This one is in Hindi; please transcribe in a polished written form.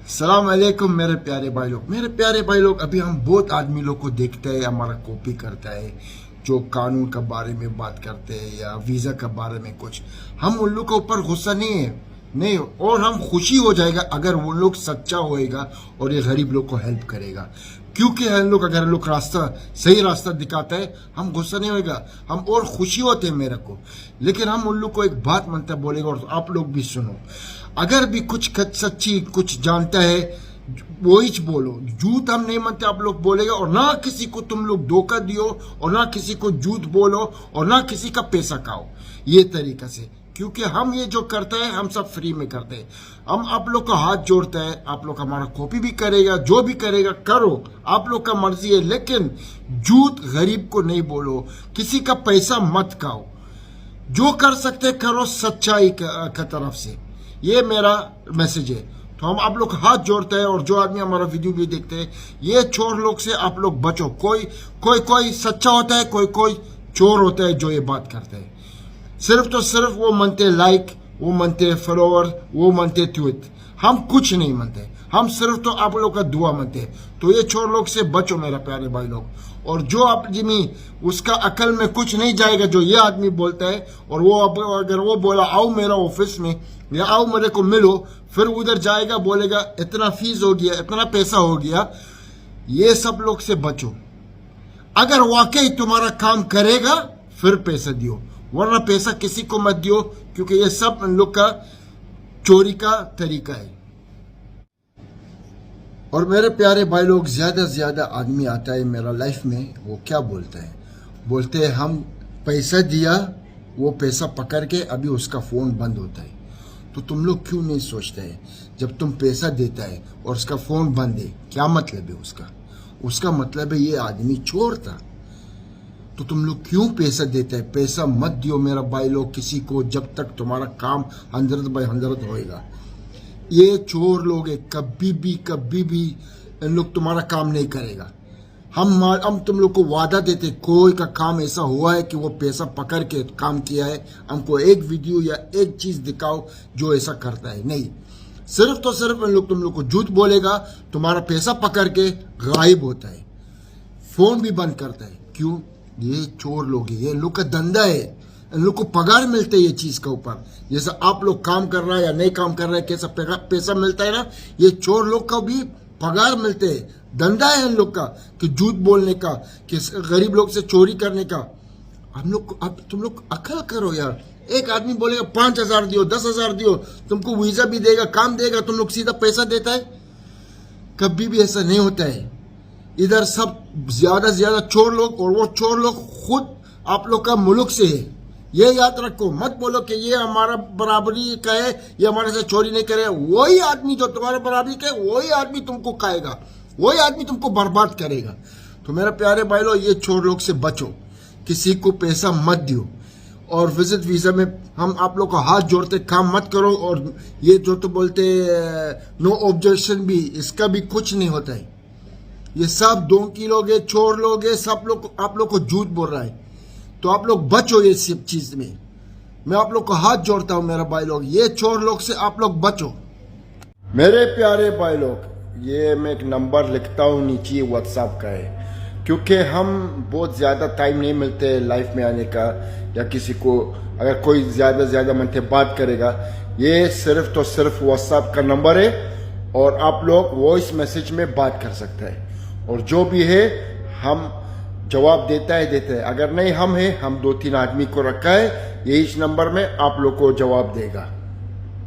सलाम अलैकुम मेरे प्यारे भाई लोग। अभी हम बहुत आदमी लोग को देखते हैं, हमारा कॉपी करता है, जो कानून के बारे में बात करते हैं या वीज़ा के बारे में कुछ। हम उन लोग के ऊपर गुस्सा नहीं, और हम खुशी हो जाएगा अगर वो लोग सच्चा होएगा और ये गरीब लोग को हेल्प करेगा। क्योंकि हम लोग अगर लोग सही रास्ता दिखाता है, हम गुस्सा नहीं होएगा, हम और खुशी होते हैं मेरे को। लेकिन हम उन लोग को एक बात मानता बोलेगा, और आप लोग भी सुनो, अगर भी कुछ सच्ची कुछ जानता है वही बोलो। झूठ हम नहीं मानते आप लोग बोलेगा, और ना किसी को तुम लोग धोखा दियो, और ना किसी को झूठ बोलो, और ना किसी का पैसा खाओ ये तरीका से। क्योंकि हम ये जो करते हैं हम सब फ्री में करते हैं। हम आप लोग का हाथ जोड़ते हैं, आप लोग हमारा कॉपी भी करेगा, जो भी करेगा करो, आप लोग का मर्जी है। लेकिन झूठ गरीब को नहीं बोलो, किसी का पैसा मत खाओ, जो कर सकते करो सच्चाई का तरफ से। ये मेरा मैसेज है। तो हम आप लोग हाथ जोड़ते हैं, और जो आदमी हमारा वीडियो भी देखते हैं, ये चोर लोग से आप लोग बचो। कोई सच्चा होता है, कोई चोर होता है जो ये बात करते हैं। सिर्फ तो सिर्फ वो मानते लाइक, वो मानते फॉलोवर, वो मानते ट्वीट। हम कुछ नहीं मानते, हम सिर्फ तो आप लोग का दुआ मानते हैं। तो ये चोर लोग से बचो मेरा प्यारे भाई लोग। और जो आप जिमी उसका अकल में कुछ नहीं जाएगा जो ये आदमी बोलता है, और वो अगर वो बोला आओ मेरा ऑफिस में या आओ मेरे को मिलो, फिर उधर जाएगा बोलेगा इतना फीस हो गया, इतना पैसा हो गया, ये सब लोग से बचो। अगर वाकई तुम्हारा काम करेगा फिर पैसा दियो, वरना पैसा किसी को मत दियो, क्योंकि ये सब इन लोग का चोरी का तरीका है। और मेरे प्यारे भाई लोग, ज्यादा से ज्यादा आदमी आता है मेरा लाइफ में, वो क्या बोलते हैं हम पैसा दिया, वो पैसा पकड़ के अभी उसका फोन बंद होता है। तो तुम लोग क्यों नहीं सोचते हैं, जब तुम पैसा देता है और उसका फोन बंद है, क्या मतलब है उसका मतलब है ये आदमी चोर था। तो तुम लोग क्यों पैसा देते हैं? पैसा मत दियो मेरा भाई लोग किसी को, जब तक तुम्हारा काम 100/100 होएगा। ये चोर लोग है, कभी भी इन लोग तुम्हारा काम नहीं करेगा। हम तुम लोग को वादा देते, कोई का काम ऐसा हुआ है कि वो पैसा पकड़ के काम किया है, हमको एक वीडियो या एक चीज दिखाओ जो ऐसा करता है। नहीं, सिर्फ तो सिर्फ इन लोग तुम लोग को झूठ बोलेगा, तुम्हारा पैसा पकड़ के गायब होता है, फोन भी बंद करता है। क्यों? ये चोर लोग है, ये लोग का धंधा है, इन लोग को पगार मिलते है ये चीज के ऊपर। जैसा आप लोग काम कर रहा है या नहीं काम कर रहा है, कैसा पैसा मिलता है ना, ये चोर लोग का भी पगार मिलते है। धंधा है इन लोग का कि झूठ बोलने का, कि गरीब लोग से चोरी करने का। अब तुम लोग अकल करो यार। एक आदमी बोलेगा 5,000 दियो, 10,000 दियो, तुमको वीजा भी देगा, काम देगा, तुम लोग सीधा पैसा देता है? कभी भी ऐसा नहीं होता है। इधर सब ज्यादा से ज्यादा चोर लोग, और वो चोर लोग खुद आप लोग का मुल्क से है। ये याद रखो, मत बोलो कि ये हमारा बराबरी का है, ये हमारे से चोरी नहीं करे। वही आदमी जो तुम्हारा बराबरी का है, वही आदमी तुमको खाएगा, वही आदमी तुमको बर्बाद करेगा। तो मेरे प्यारे भाई लोग, ये चोर लोग से बचो, किसी को पैसा मत दियो, और विजिट वीजा में हम आप लोग को हाथ जोड़ते काम मत करो। और ये जो तो बोलते नो ऑब्जेक्शन भी, इसका भी कुछ नहीं होता है। ये सब डोंकी लोग है, चोर लोग है, सब लोग आप लोग को झूठ बोल रहा है। तो आप लोग बचो ये सब चीज में। मैं आप लोग को हाथ जोड़ता हूं मेरा भाई लोग, ये चोर लोग से आप लोग बचो मेरे प्यारे भाई लोग। ये मैं एक नंबर लिखता हूं नीचे, व्हाट्सएप का है, क्योंकि हम बहुत ज्यादा टाइम नहीं मिलते लाइफ में आने का, या किसी को अगर कोई ज्यादा मनते बात करेगा। ये सिर्फ तो सिर्फ व्हाट्सएप का नंबर है, और आप लोग वॉइस मैसेज में बात कर सकते हैं, और जो भी है हम जवाब देता है। अगर नहीं हम 2-3 आदमी को रखा है, यही इस नंबर में आप लोग को जवाब देगा।